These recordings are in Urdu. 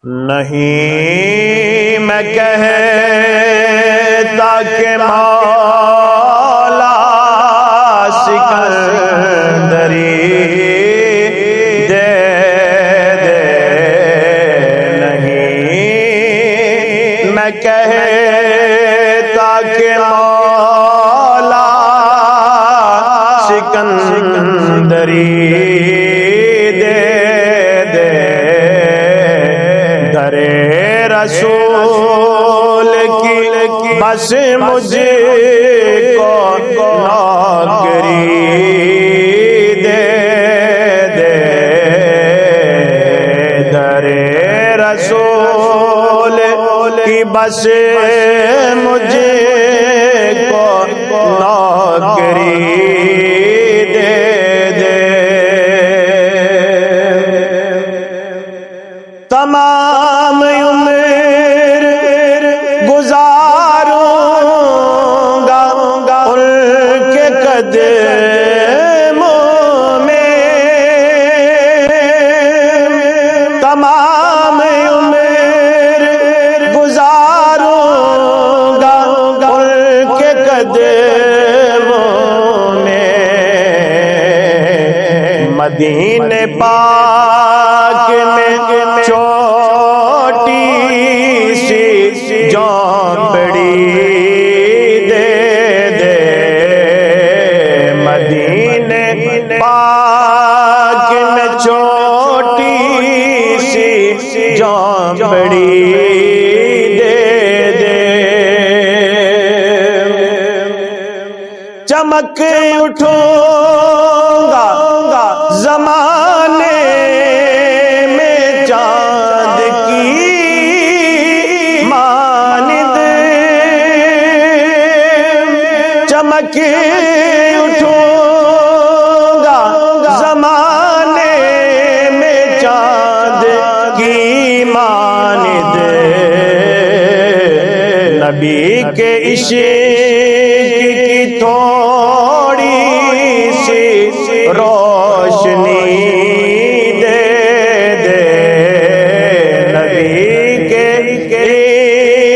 نہیں میں کہتا کہ مولا سکندری دے دے، نہیں میں کہتا کہ مولا سکندری رسول کی بس مجھے کو نوکری دے دے، در رسول کی بس مجھے کو نوکری دے دے، تمام عمر گزاروں گا ان کے قدموں میں، تمام عمر گزاروں گا ان کے قدموں میں، مدینے پاک میں چھوٹی سی جھونپڑی دے دے، مدینے پاک میں چھوٹی سی جھونپڑی دے دے، چمک اٹھوں گا زمانے میں چاند کی مانند، چمک اٹھوں گا زمانے میں چاند کی مانند، نبی کے عشق کی تھوڑی سی روشنی دے دے، نبی کے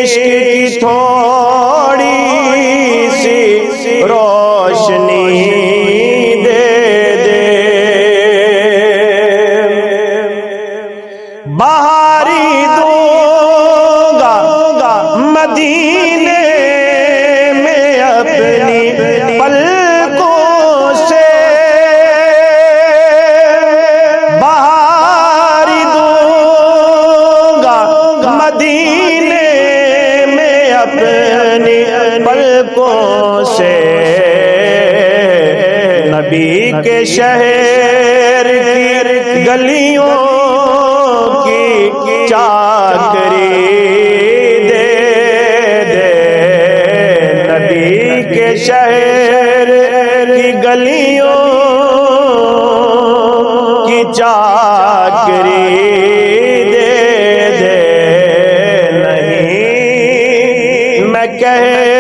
عشق کی تھوڑی سی روشنی دے دے، بہاری دوں گا مدینے میں اپنی پلکوں سے، بہاری دوں گا مدینے میں اپنی پلکوں سے، نبی کے شہر کی گلیوں کی چاکری دے دے، نبی کے شہر کی گلیوں کی چاکری دے دے، نہیں میں کہہ